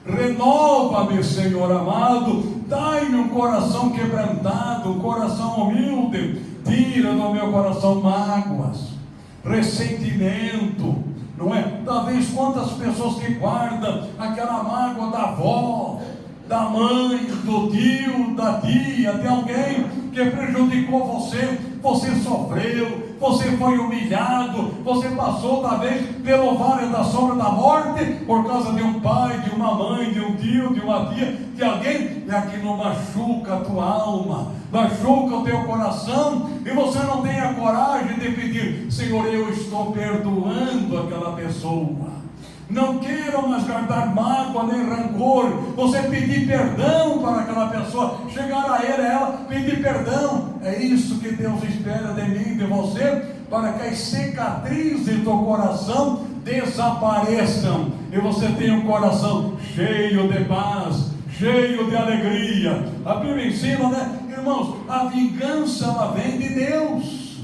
renova-me, Senhor amado, dai-me um coração quebrantado, um coração humilde, tira do meu coração mágoas, ressentimento, não é? Talvez quantas pessoas que guardam aquela mágoa da avó, da mãe, do tio, da tia, de alguém que prejudicou você, você sofreu, você foi humilhado, você passou talvez pelo vale da sombra da morte, por causa de um pai, de uma mãe, de um tio, de uma tia, de alguém, e aquilo machuca a tua alma, machuca o teu coração, e você não tem a coragem de pedir: Senhor, eu estou perdoando aquela pessoa. Não queiram mais guardar mágoa nem rancor. Você pedir perdão para aquela pessoa, chegar a ele, a ela, pedir perdão. É isso que Deus espera de mim, de você, para que as cicatrizes do coração desapareçam e você tenha um coração cheio de paz, cheio de alegria. A Bíblia ensina, né, irmãos, a vingança ela vem de Deus.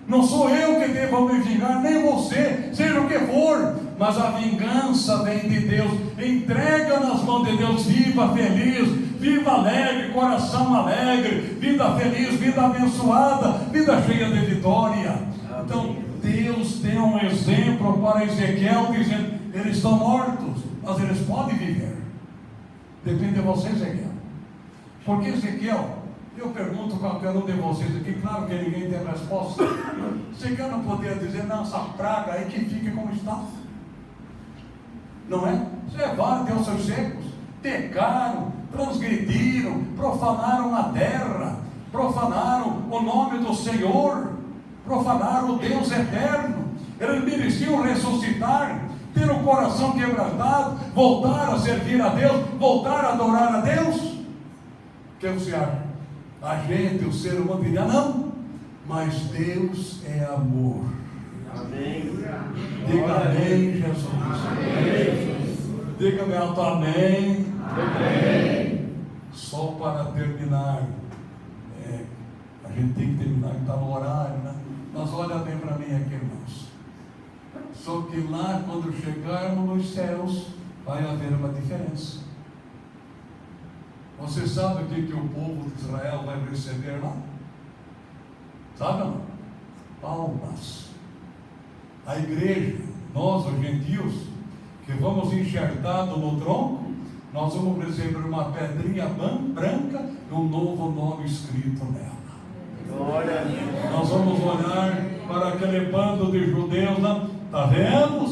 Não sou eu que devo me vingar, nem você, seja o que for, mas a vingança vem de Deus. Entrega nas mãos de Deus, viva feliz, viva alegre, coração alegre, vida feliz, vida abençoada, vida cheia de vitória. Então Deus deu um exemplo para Ezequiel, dizendo: eles estão mortos, mas eles podem viver. Depende de você, Ezequiel. Porque Ezequiel, eu pergunto a qualquer um de vocês aqui, claro que ninguém tem resposta. Ezequiel não poderia dizer: não, essa praga aí que fique como está. Não é? Levaram Deus seus secos, pecaram, transgrediram, profanaram a terra, profanaram o nome do Senhor, profanaram o Deus eterno. Eles mereciam ressuscitar, ter o coração quebrantado, voltar a servir a Deus, voltar a adorar a Deus. O que você acha? A gente, o ser humano, diria: não, mas Deus é amor. Amém. Diga amém, Jesus. Amém. Diga-me alto amém. Amém. só para terminar, a gente tem que terminar, que está no horário, né? Mas olha bem para mim aqui, irmãos. Só que lá, quando chegarmos nos céus, vai haver uma diferença. Você sabe o que o povo de Israel vai receber lá? Sabe ou não? Palmas. A igreja, nós os gentios, que vamos enxertados no tronco, nós vamos receber uma pedrinha branca e um novo nome escrito nela. Glória a Deus. Nós vamos olhar para aquele bando de judeus lá. Está vendo,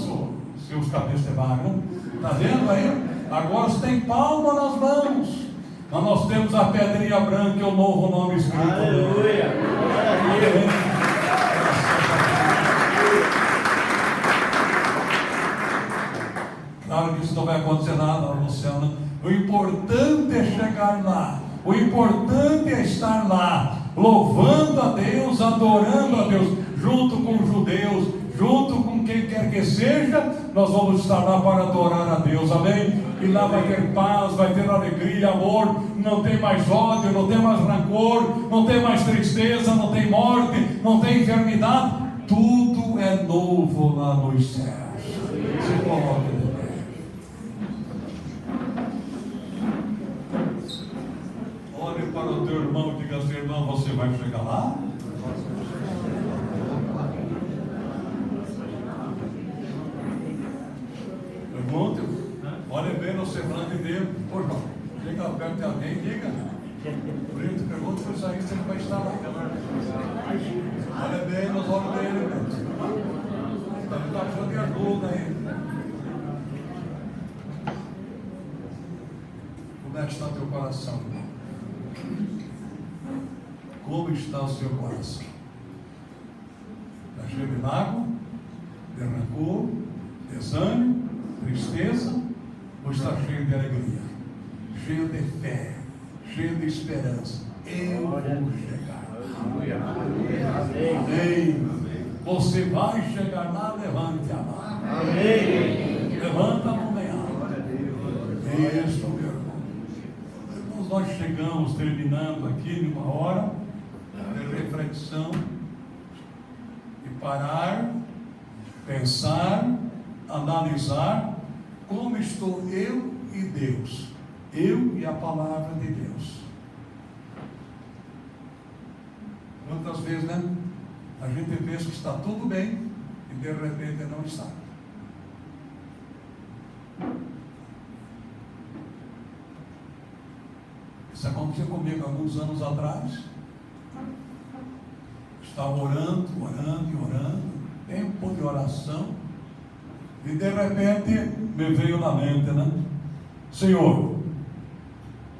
seus cabeças de bagulho? Está vendo aí? Agora você tem palma nas mãos. Mas nós temos a pedrinha branca e o novo nome escrito. Aleluia. Glória a Deus. Claro que isso não vai acontecer nada no céu, né? O importante é chegar lá. O importante é estar lá, louvando a Deus, adorando a Deus, junto com os judeus, junto com quem quer que seja. Nós vamos estar lá para adorar a Deus, amém? E lá vai ter paz, vai ter alegria, amor, não tem mais ódio, não tem mais rancor, não tem mais tristeza, não tem morte, não tem enfermidade, tudo é novo lá nos céus. Se coloque de pé. Olhe para o teu irmão e diga assim: irmão, você vai chegar lá? Pergunta, olha bem no semblante dele. Ô irmão, chega perto de alguém, diga. Brito, pergunta para isso aí, você não vai estar lá. Olha bem nos olhos dele, Brito. Está precisando de ajuda aí. Como é que está o teu coração, irmão? Como está o seu coração? Está cheio de mágoa, de rancor, desânimo, tristeza, ou está cheio de alegria, cheio de fé, cheio de esperança? Eu vou chegar lá. Amém. Você vai chegar lá, levante a mão. Amém. Levanta a mão bem alta. Isso, meu irmão. Irmãos, nós chegamos terminando aqui numa hora de reflexão, e parar, pensar, analisar como estou eu e Deus, eu e a palavra de Deus. Quantas vezes, né? A gente pensa que está tudo bem e de repente não está. Isso aconteceu comigo alguns anos atrás. Estava orando, tempo de oração, e de repente me veio na mente, né? Senhor,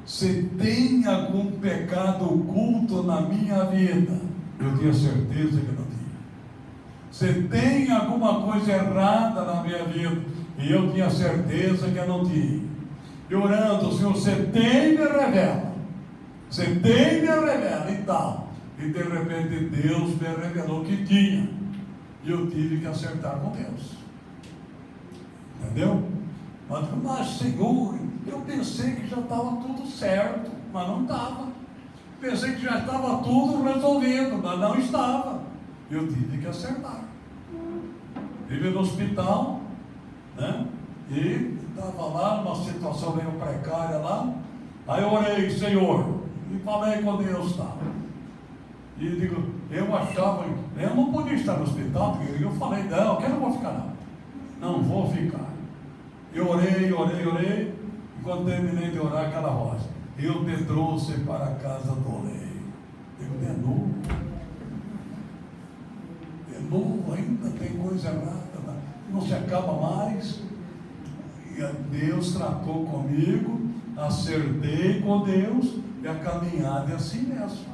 se tem algum pecado oculto na minha vida, eu tinha certeza que não tinha. Se tem alguma coisa errada na minha vida, e eu tinha certeza que eu não tinha. E orando, Senhor, você tem, me revela. Você tem, me revela e tal. E de repente Deus me revelou que tinha. E eu tive que acertar com Deus. Entendeu? Mas Senhor, eu pensei que já estava tudo certo, mas não estava. Pensei que já estava tudo resolvido, mas não estava. Eu tive que acertar. Estive no hospital, né? E estava lá, uma situação meio precária lá. Aí eu orei, Senhor, e falei com Deus, tá? E digo, eu achava, eu não podia estar no hospital, porque eu falei, não, eu não vou ficar não vou ficar. Eu orei, e quando terminei de orar, aquela voz, eu te trouxe para a casa do rei. Digo, de novo, ainda tem coisa errada, não se acaba mais. E Deus tratou comigo, acertei com Deus, e a caminhada é assim mesmo.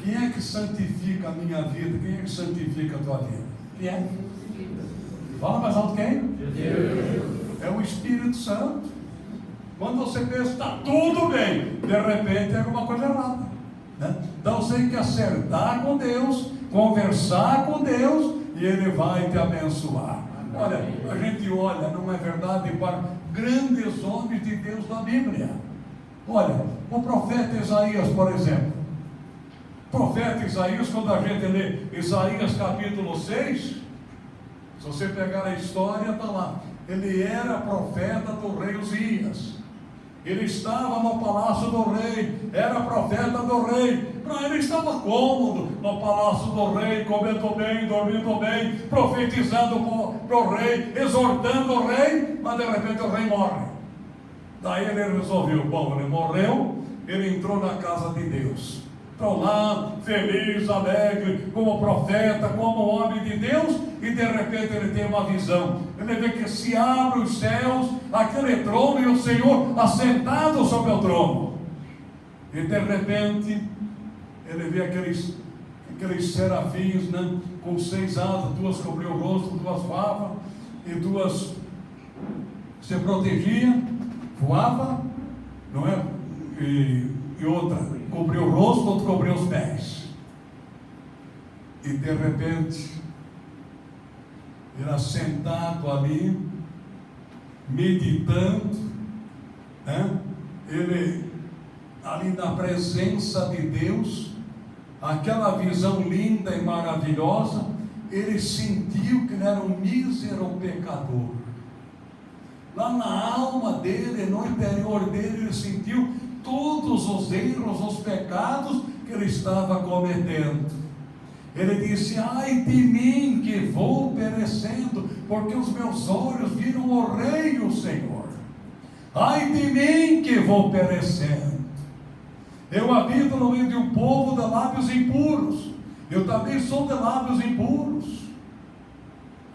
Quem é que santifica a minha vida? Quem é que santifica a tua vida? Quem é? Fala mais alto, quem? Deus. É o Espírito Santo. Quando você pensa que está tudo bem, de repente é alguma coisa errada, né? Então você tem que acertar com Deus, conversar com Deus, e Ele vai te abençoar. Olha, a gente olha, não é verdade, para grandes homens de Deus da Bíblia. Olha, o profeta Isaías, por exemplo. O profeta Isaías, quando a gente lê Isaías capítulo 6, se você pegar a história, está lá. Ele era profeta do rei Uzias. Ele estava no palácio do rei, era profeta do rei. Para ele estava cômodo no palácio do rei, comendo bem, dormindo bem, profetizando para o rei, exortando o rei, mas de repente o rei morre. Daí ele resolveu, bom, ele morreu, ele entrou na casa de Deus. Entrou lá, feliz, alegre, como profeta, como homem de Deus, e de repente ele tem uma visão. Ele vê que se abre os céus, aquele trono e o Senhor assentado sobre o trono. E de repente ele vê aqueles serafins, né, com 6 asas, 2 cobriam o rosto, 2 voavam, e 2 se protegiam, voava, não é? E outra cobriu o rosto, outra cobriu os pés. E de repente ele sentado ali, meditando, né? Ele ali na presença de Deus, aquela visão linda e maravilhosa, ele sentiu que ele era um mísero pecador. Lá na alma dele, no interior dele, ele sentiu todos os erros, os pecados que ele estava cometendo. Ele disse: ai de mim que vou perecendo, porque os meus olhos viram o Rei, o Senhor. Ai de mim que vou perecendo. Eu habito no meio de um povo de lábios impuros. Eu também sou de lábios impuros.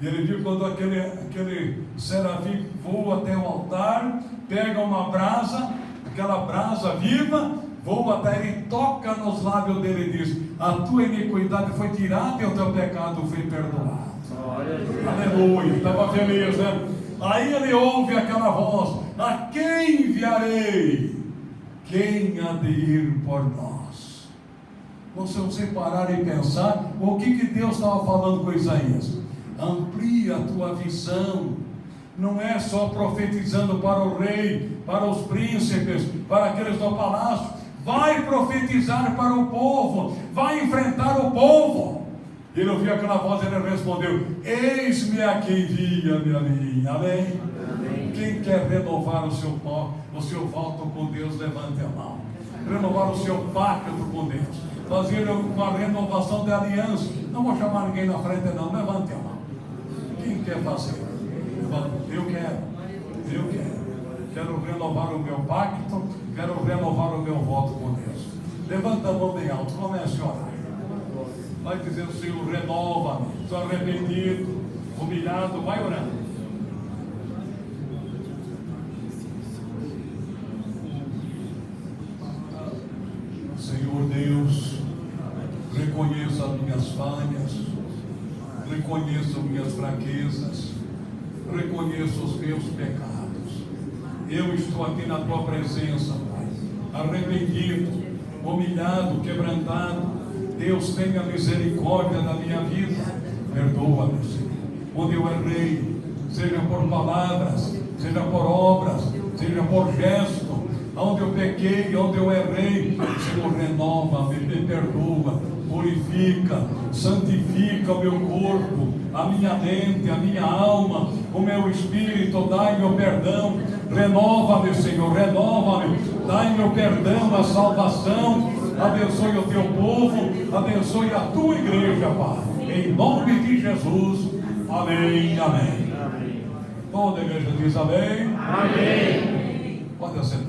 E ele viu quando aquele serafim voa até o altar, pega uma brasa, aquela brasa viva, voa até ele, toca nos lábios dele e diz: a tua iniquidade foi tirada e o teu pecado foi perdoado. Aleluia, estava feliz, né? Aí ele ouve aquela voz: a quem enviarei? Quem há de ir por nós? Se você parar e pensar, o que Deus estava falando com Isaías? Amplia a tua visão. Não é só profetizando para o rei, para os príncipes, para aqueles do palácio. Vai profetizar para o povo, vai enfrentar o povo. Ele ouviu aquela voz e ele respondeu: eis-me aqui, envia-me a mim. Amém? Amém. Quem quer renovar o seu voto com Deus, levante a mão. Renovar o seu pacto com Deus, fazer uma renovação de aliança. Não vou chamar ninguém na frente não, levante a mão. Quem quer fazer? Eu quero renovar o meu pacto, quero renovar o meu voto com Deus. Levanta a mão bem alto, comece a orar. Vai dizendo: Senhor, renova-me. Estou arrependido, humilhado. Vai orando. Senhor Deus, reconheço as minhas falhas, reconheço minhas fraquezas, reconheço os meus pecados. Eu estou aqui na tua presença, Pai, arrependido, humilhado, quebrantado. Deus, tenha misericórdia da minha vida. Perdoa-me, Senhor, onde eu errei, seja por palavras, seja por obras, seja por gesto, onde eu pequei, onde eu errei. Senhor, renova-me, me perdoa, purifica, santifica o meu corpo, a minha mente, a minha alma, o meu espírito. Dai-me o perdão, renova-me, Senhor, renova-me, dai-me o perdão, a salvação. Abençoe o teu povo, abençoe a tua igreja, Pai, em nome de Jesus. Amém, amém. Toda a igreja diz amém. Amém. Pode acender.